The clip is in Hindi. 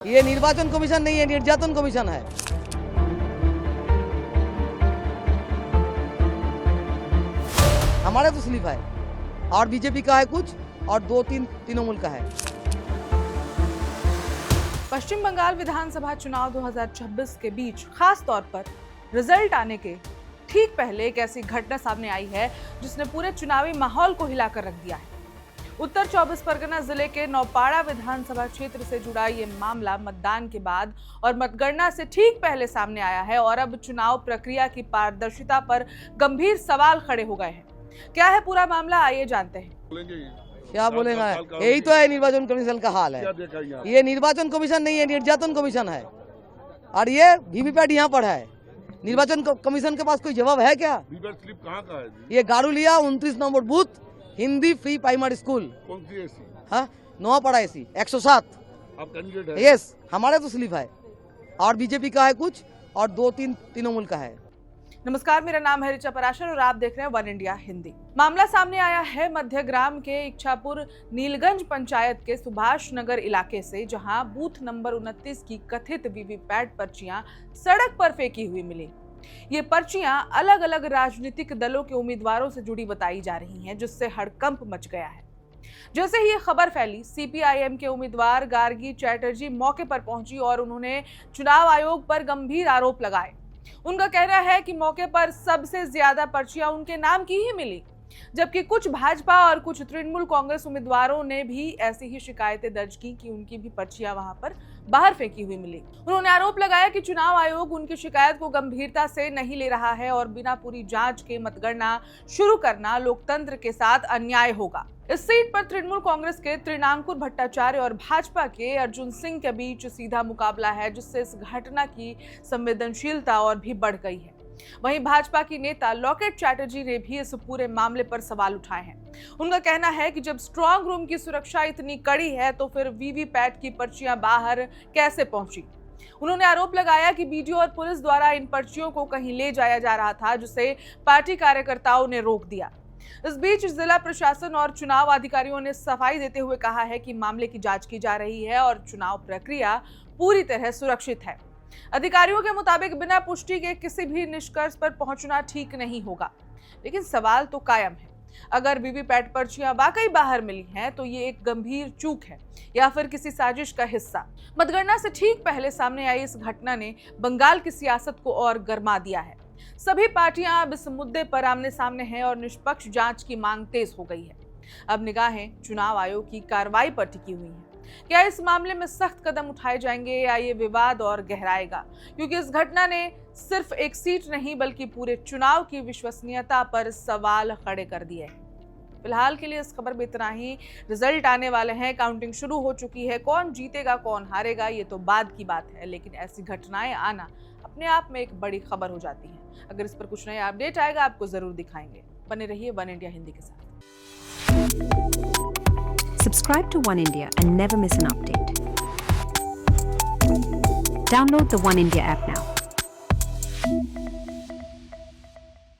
ये निर्वाचन कमीशन नहीं है, निर्यातन कमीशन है। हमारा तो स्लिप है और बीजेपी का है कुछ और 2-3 तृणमूल का है। पश्चिम बंगाल विधानसभा चुनाव 2026 के बीच खास तौर पर रिजल्ट आने के ठीक पहले एक ऐसी घटना सामने आई है जिसने पूरे चुनावी माहौल को हिलाकर रख दिया है। उत्तर 24 परगना जिले के नौपाड़ा विधानसभा क्षेत्र से जुड़ा ये मामला मतदान के बाद और मतगणना से ठीक पहले सामने आया है और अब चुनाव प्रक्रिया की पारदर्शिता पर गंभीर सवाल खड़े हो गए हैं। क्या है पूरा मामला, आइए जानते हैं। क्या बोलेगा, यही तो है निर्वाचन कमीशन का हाल है। ये निर्वाचन कमीशन नहीं है, निर्यातन कमीशन है और ये वीवीपैट यहाँ पर है। निर्वाचन कमीशन के पास कोई जवाब है क्या? स्लिप कहाँ का है? ये गारुलिया 29 number booth, Hindi free primary school. कौन सी एसी? हाँ, नौपाड़ा एसी 107। आप कैंडिडेट है? यस, हमारे तो स्लिप है और बीजेपी का है कुछ और 2-3 तृणमूल का है। नमस्कार, मेरा नाम है ऋचा पराशर और आप देख रहे हैं वन इंडिया हिंदी। मामला सामने आया है मध्यग्राम के इच्छापुर नीलगंज पंचायत के सुभाष नगर इलाके से, जहां बूथ नंबर 29 की कथित वीवीपैट पर्चियां सड़क पर फेंकी हुई मिली। ये पर्चियां अलग अलग राजनीतिक दलों के उम्मीदवारों से जुड़ी बताई जा रही हैं, जिससे हड़कंप मच गया है। जैसे ही ये खबर फैली, सीपीआईएम के उम्मीदवार गार्गी चैटर्जी मौके पर पहुंची और उन्होंने चुनाव आयोग पर गंभीर आरोप लगाए। उनका कहना है कि मौके पर सबसे ज्यादा पर्चियां उनके नाम की ही मिली, जबकि कुछ भाजपा और कुछ तृणमूल कांग्रेस उम्मीदवारों ने भी ऐसी ही शिकायतें दर्ज की कि उनकी भी पर्चियां वहां पर बाहर फेंकी हुई मिली। उन्होंने आरोप लगाया कि चुनाव आयोग उनकी शिकायत को गंभीरता से नहीं ले रहा है और बिना पूरी जांच के मतगणना शुरू करना लोकतंत्र के साथ अन्याय होगा। इस सीट पर तृणमूल कांग्रेस के त्रिनांकुर भट्टाचार्य और भाजपा के अर्जुन सिंह के बीच सीधा मुकाबला है, जिससे इस घटना की संवेदनशीलता और भी बढ़ गई है। वहीं भाजपा की नेता लॉकेट चैटर्जी ने भी इस पूरे मामले पर सवाल उठाए हैं। उनका कहना है कि जब स्ट्रांग रूम की सुरक्षा इतनी कड़ी है तो फिर वीवीपैट की पर्चियां बाहर कैसे पहुंची। उन्होंने आरोप लगाया कि बीडीओ और पुलिस द्वारा इन पर्चियों को कहीं ले जाया जा रहा था, जिसे पार्टी कार्यकर्ताओं ने रोक दिया। इस बीच जिला प्रशासन और चुनाव अधिकारियों ने सफाई देते हुए कहा है कि मामले की जांच की जा रही है और चुनाव प्रक्रिया पूरी तरह सुरक्षित है। अधिकारियों के मुताबिक बिना पुष्टि के किसी भी निष्कर्ष पर पहुंचना ठीक नहीं होगा, लेकिन सवाल तो कायम है। अगर वीवीपैट पर्चियां वाकई बाहर मिली हैं तो ये एक गंभीर चूक है या फिर किसी साजिश का हिस्सा। मतगणना से ठीक पहले सामने आई इस घटना ने बंगाल की सियासत को और गर्मा दिया है। सभी पार्टियां अब इस मुद्दे पर आमने सामने हैं और निष्पक्ष जांच की मांग तेज हो गई है। अब निगाहें चुनाव आयोग की कार्रवाई पर टिकी हुई हैं। क्या इस मामले में सख्त कदम उठाए जाएंगे या ये विवाद और गहराएगा, क्योंकि इस घटना ने सिर्फ एक सीट नहीं बल्कि पूरे चुनाव की विश्वसनीयता पर सवाल खड़े कर दिए हैं। फिलहाल के लिए इस खबर में इतना ही। रिजल्ट आने वाले हैं, काउंटिंग शुरू हो चुकी है। कौन जीतेगा कौन हारेगा ये तो बाद की बात है, लेकिन ऐसी घटनाएं आना अपने आप में एक बड़ी खबर हो जाती है। अगर इस पर कुछ नया अपडेट आएगा आपको जरूर दिखाएंगे। बने रहिए वन इंडिया हिंदी के साथ। Subscribe to One India and never miss an update. Download the One India app now.